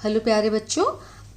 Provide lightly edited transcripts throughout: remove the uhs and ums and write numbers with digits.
Hello प्यारे बच्चों,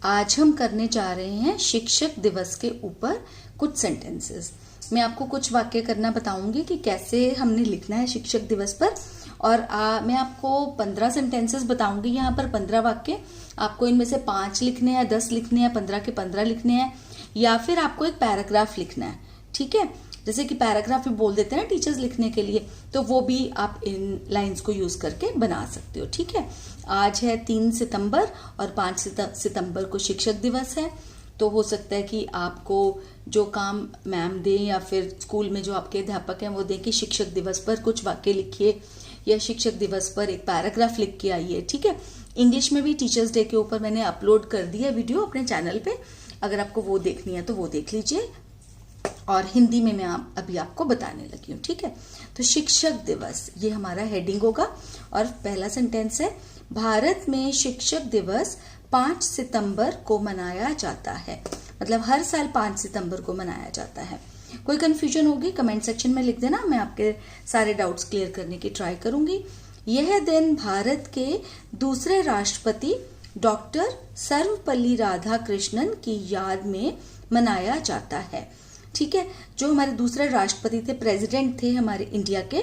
आज हम करने जा रहे हैं शिक्षक दिवस के ऊपर कुछ सेंटेंसेस। मैं आपको कुछ वाक्य करना बताऊंगी कि कैसे हमने लिखना है शिक्षक दिवस पर। और मैं आपको 15 सेंटेंसेस बताऊंगी। यहाँ पर 15 वाक्य, आपको इनमें से 5 लिखने हैं, 10 लिखने हैं, 15 के 15 लिखने हैं, या फिर आपको एक पैराग्राफ लिखना है। ठीक है, जैसे कि पैराग्राफ भी बोल देते हैं ना टीचर्स लिखने के लिए, तो वो भी आप इन लाइंस को यूज करके बना सकते हो। ठीक है, आज है 3 सितंबर और 5 सितंबर को शिक्षक दिवस है। तो हो सकता है कि आपको जो काम मैम दें या फिर स्कूल में जो आपके अध्यापक हैं वो दें कि शिक्षक दिवस पर कुछ वाक्य लिखिए या शिक्षक दिवस पर एक पैराग्राफ लिख के आइए। ठीक है, इंग्लिश में भी टीचर्स डे के ऊपर मैंने अपलोड कर दिया वीडियो अपने चैनल पे, अगर आपको वो देखनी है तो वो देख लीजिए। और हिंदी में मैं अभी आपको बताने लगी हूँ। ठीक है, तो शिक्षक दिवस ये हमारा हेडिंग होगा। और पहला सेंटेंस है, भारत में शिक्षक दिवस 5 सितंबर को मनाया जाता है। मतलब हर साल 5 सितंबर को मनाया जाता है। कोई कंफ्यूजन होगी कमेंट सेक्शन में लिख देना, मैं आपके सारे डाउट्स क्लियर करने की ट्राई करूंगी। यह दिन भारत के दूसरे राष्ट्रपति डॉक्टर सर्वपल्ली राधाकृष्णन की याद में मनाया जाता है। ठीक है, जो हमारे दूसरे राष्ट्रपति थे, प्रेसिडेंट थे हमारे इंडिया के,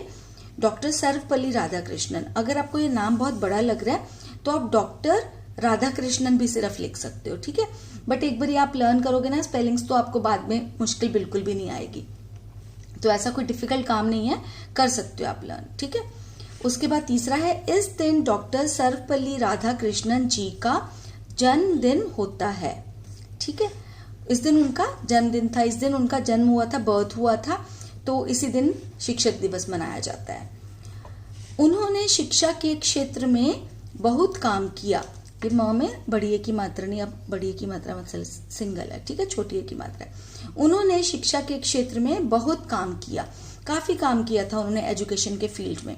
डॉक्टर सर्वपल्ली राधाकृष्णन। अगर आपको ये नाम बहुत बड़ा लग रहा है तो आप डॉक्टर राधाकृष्णन भी सिर्फ लिख सकते हो। ठीक है, बट एक बार आप लर्न करोगे ना स्पेलिंग्स, तो आपको बाद में मुश्किल बिल्कुल भी नहीं आएगी। तो ऐसा कोई डिफिकल्ट काम नहीं है, कर सकते हो आप लर्न। ठीक है, उसके बाद तीसरा है, इस दिन डॉक्टर सर्वपल्ली राधाकृष्णन जी का जन्मदिन होता है। ठीक है, इस दिन उनका जन्मदिन था, इस दिन उनका जन्म हुआ था, बर्थ हुआ था, तो इसी दिन शिक्षक दिवस मनाया जाता है। उन्होंने शिक्षा के क्षेत्र में बहुत काम किया। ये म में बड़ी ए की मात्रा नहीं, अब बड़ी ए की मात्रा मतलब सिंगल है। ठीक है, छोटी ए की मात्रा है। उन्होंने शिक्षा के क्षेत्र में बहुत काम किया, काफी काम किया था उन्होंने एजुकेशन के फील्ड में।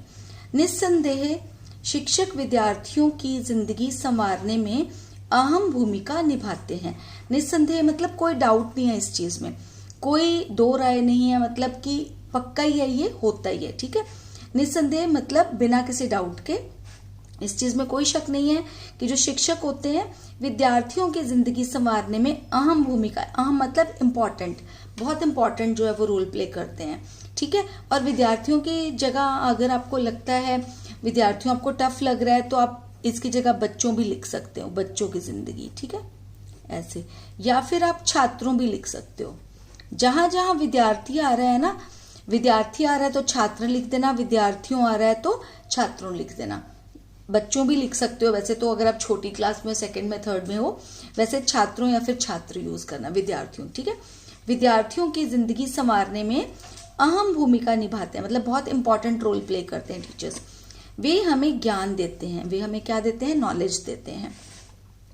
निस्संदेह शिक्षक विद्यार्थियों की जिंदगी संवारने में अहम भूमिका निभाते हैं। निस्संदेह मतलब कोई डाउट नहीं है इस चीज में, कोई दो राय नहीं है, मतलब कि पक्का ही है, ये होता ही है। ठीक है, निस्संदेह मतलब बिना किसी डाउट के, इस चीज में कोई शक नहीं है कि जो शिक्षक होते हैं विद्यार्थियों की जिंदगी संवारने में अहम भूमिका, अहम मतलब इम्पोर्टेंट, बहुत इंपॉर्टेंट जो है वो रोल प्ले करते हैं। ठीक है, और विद्यार्थियों की जगह अगर आपको लगता है विद्यार्थियों आपको टफ लग रहा है तो आप इसकी जगह बच्चों भी लिख सकते हो, बच्चों की जिंदगी। ठीक है, ऐसे, या फिर आप छात्रों भी लिख सकते हो। जहां जहां विद्यार्थी आ रहा है ना, विद्यार्थी आ रहा है तो छात्र लिख देना, विद्यार्थियों आ रहा है तो छात्रों लिख देना। बच्चों भी लिख सकते हो वैसे तो, अगर आप छोटी क्लास में, सेकंड में, थर्ड में हो, वैसे छात्रों या फिर छात्र यूज करना, विद्यार्थियों। ठीक है, विद्यार्थियों की जिंदगी संवारने में अहम भूमिका निभाते हैं, मतलब बहुत इंपॉर्टेंट रोल प्ले करते हैं टीचर्स। वे हमें ज्ञान देते हैं, वे हमें क्या देते हैं, नॉलेज देते हैं।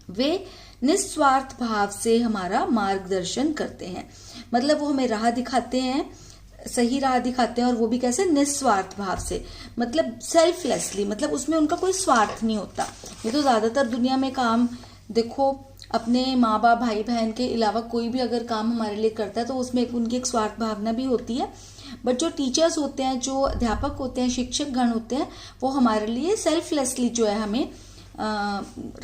वे निस्वार्थ भाव से हमारा मार्गदर्शन करते हैं, मतलब वो हमें राह दिखाते हैं, सही राह दिखाते हैं, और वो भी कैसे, निस्वार्थ भाव से, मतलब सेल्फलेसली, मतलब उसमें उनका कोई स्वार्थ नहीं होता। ये तो ज्यादातर दुनिया में काम देखो, अपने माँ बाप, भाई बहन के अलावा कोई भी अगर काम हमारे लिए करता है तो उसमें उनकी एक स्वार्थ भावना भी होती है। बट जो टीचर्स होते हैं, जो अध्यापक होते हैं, शिक्षक गण होते हैं, वो हमारे लिए सेल्फलेसली जो है हमें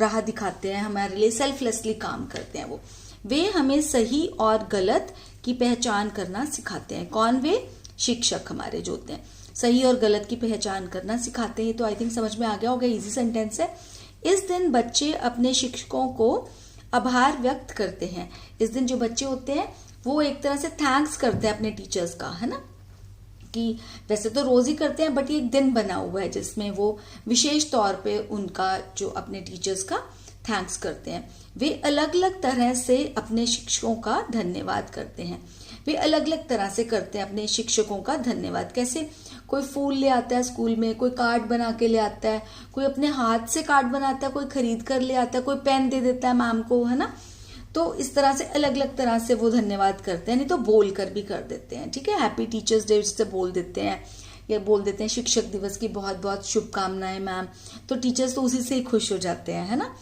राह दिखाते हैं, हमारे लिए सेल्फलेसली काम करते हैं। वो वे हमें सही और गलत की पहचान करना सिखाते हैं। कौन? वे शिक्षक हमारे जो होते हैं, सही और गलत की पहचान करना सिखाते हैं। तो आई थिंक समझ में आ गया होगा, इजी सेंटेंस है। इस दिन बच्चे अपने शिक्षकों को आभार व्यक्त करते हैं। इस दिन जो बच्चे होते हैं वो एक तरह से थैंक्स करते हैं अपने टीचर्स का, है ना, कि वैसे तो रोज ही करते हैं बट ये एक दिन बना हुआ है जिसमें वो विशेष तौर पे उनका जो अपने टीचर्स का थैंक्स करते हैं। वे अलग अलग तरह से अपने शिक्षकों का धन्यवाद करते हैं। वे अलग अलग तरह से करते हैं अपने शिक्षकों का धन्यवाद। कैसे? कोई फूल ले आता है स्कूल में, कोई कार्ड बना के ले आता है, कोई अपने हाथ से कार्ड बनाता है, कोई खरीद कर ले आता है, कोई पेन दे देता है मैम को, है ना। तो इस तरह से अलग अलग तरह से वो धन्यवाद करते हैं, नहीं तो बोल कर भी कर देते हैं। ठीक है, हैप्पी टीचर्स डे से बोल देते हैं, या बोल देते हैं शिक्षक दिवस की बहुत बहुत शुभकामनाएं मैम, तो टीचर्स तो उसी से ही खुश हो जाते हैं, है ना।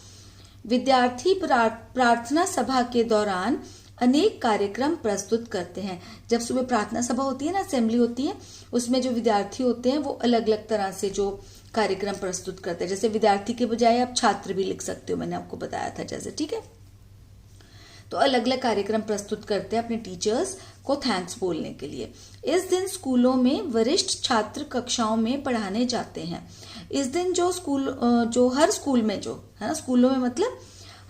विद्यार्थी प्रार्थना सभा के दौरान अनेक कार्यक्रम प्रस्तुत करते हैं। जब सुबह प्रार्थना सभा होती है ना, असेंबली होती है, उसमें जो विद्यार्थी होते हैं वो अलग अलग तरह से जो कार्यक्रम प्रस्तुत करते हैं। जैसे विद्यार्थी के बजाय आप छात्र भी लिख सकते हो, मैंने आपको बताया था जैसे, ठीक है। तो अलग अलग कार्यक्रम प्रस्तुत करते हैं अपने टीचर्स को थैंक्स बोलने के लिए। इस दिन स्कूलों में वरिष्ठ छात्र कक्षाओं में पढ़ाने जाते हैं। इस दिन जो हर स्कूल में जो है ना, स्कूलों में मतलब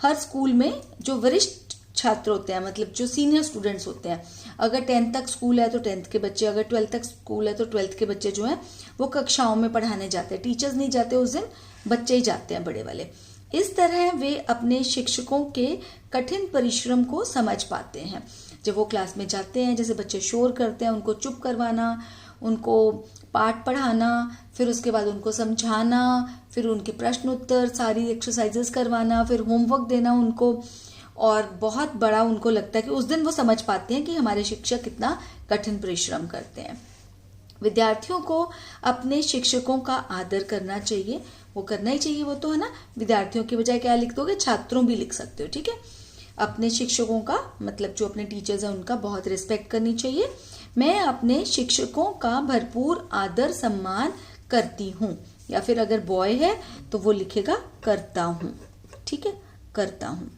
हर स्कूल में जो वरिष्ठ छात्र होते हैं, मतलब जो सीनियर स्टूडेंट्स होते हैं, अगर 10th तक स्कूल है तो 10th के बच्चे, अगर 12th तक स्कूल है तो 12th के बच्चे जो हैं वो कक्षाओं में पढ़ाने जाते हैं। टीचर्स नहीं जाते उस दिन, बच्चे ही जाते हैं, बड़े वाले। इस तरह वे अपने शिक्षकों के कठिन परिश्रम को समझ पाते हैं। जब वो क्लास में जाते हैं, जैसे बच्चे शोर करते हैं, उनको चुप करवाना, उनको पाठ पढ़ाना, फिर उसके बाद उनको समझाना, फिर उनके प्रश्न उत्तर सारी एक्सरसाइजेस करवाना, फिर होमवर्क देना उनको, और बहुत बड़ा उनको लगता है कि उस दिन वो समझ पाते हैं कि हमारे शिक्षक कितना कठिन परिश्रम करते हैं। विद्यार्थियों को अपने शिक्षकों का आदर करना चाहिए, वो करना ही चाहिए, वो तो है ना। विद्यार्थियों के बजाय क्या लिख दोगे, छात्रों भी लिख सकते हो, ठीक है। अपने शिक्षकों का मतलब जो अपने टीचर्स हैं उनका बहुत रिस्पेक्ट करनी चाहिए। मैं अपने शिक्षकों का भरपूर आदर सम्मान करती हूँ, या फिर अगर बॉय है तो वो लिखेगा करता हूँ, ठीक है, करता हूँ।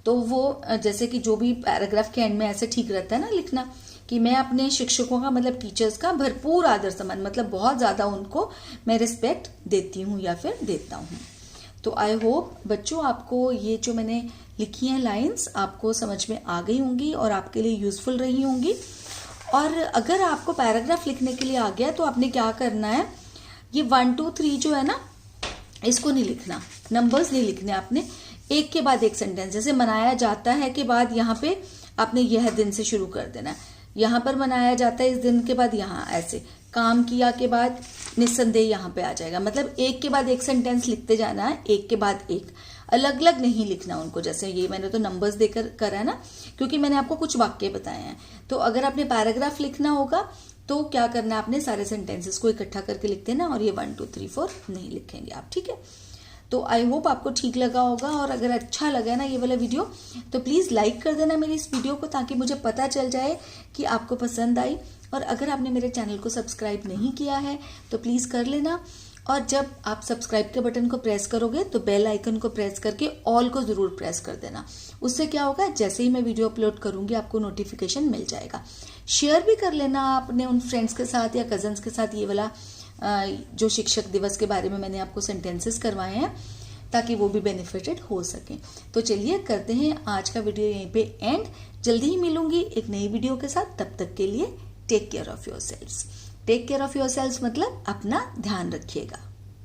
तो वो जैसे कि जो भी पैराग्राफ के एंड में ऐसे ठीक रहता है ना लिखना, कि मैं अपने शिक्षकों का मतलब टीचर्स का भरपूर आदर सम्मान, मतलब बहुत ज्यादा उनको मैं रिस्पेक्ट देती हूँ या फिर देता हूँ। तो आई होप बच्चों आपको ये जो मैंने लिखी हैं लाइंस आपको समझ में आ गई होंगी और आपके लिए यूजफुल रही होंगी। और अगर आपको पैराग्राफ लिखने के लिए आ गया तो आपने क्या करना है, ये 1 2 3 जो है ना, इसको नहीं लिखना, नंबर्स नहीं लिखने आपने, एक के बाद एक सेंटेंस। जैसे मनाया जाता है के बाद यहाँ पे आपने यह दिन से शुरू कर देना है, यहाँ पर मनाया जाता है इस दिन के बाद यहाँ ऐसे, काम किया के बाद निस्संदेह यहाँ पे आ जाएगा। मतलब एक के बाद एक सेंटेंस लिखते जाना है, एक के बाद एक, अलग अलग नहीं लिखना उनको। जैसे ये मैंने तो नंबर्स देकर करा है ना, क्योंकि मैंने आपको कुछ वाक्य बताए हैं। तो अगर आपने पैराग्राफ लिखना होगा तो क्या करना है, आपने सारे सेंटेंसेस को इकट्ठा करके लिख देना, और ये 1 2 3 4 नहीं लिखेंगे आप, ठीक है। तो आई होप आपको ठीक लगा होगा, और अगर अच्छा लगा ना ये वाला वीडियो तो प्लीज लाइक कर देना मेरी इस वीडियो को, ताकि मुझे पता चल जाए कि आपको पसंद आई। और अगर आपने मेरे चैनल को सब्सक्राइब नहीं किया है तो प्लीज कर लेना, और जब आप सब्सक्राइब के बटन को प्रेस करोगे तो बेल आइकन को प्रेस करके ऑल को जरूर प्रेस कर देना। उससे क्या होगा, जैसे ही मैं वीडियो अपलोड करूंगी आपको नोटिफिकेशन मिल जाएगा। शेयर भी कर लेना अपने उन फ्रेंड्स के साथ या कजन्स के साथ ये वाला जो शिक्षक दिवस के बारे में मैंने आपको सेंटेंसेस करवाए हैं, ताकि वो भी बेनिफिटेड हो सके। तो चलिए करते हैं आज का वीडियो यहीं पे एंड। जल्दी ही मिलूंगी एक नई वीडियो के साथ, तब तक के लिए take care of yourselves. Take care of yourselves मतलब अपना ध्यान रखिएगा।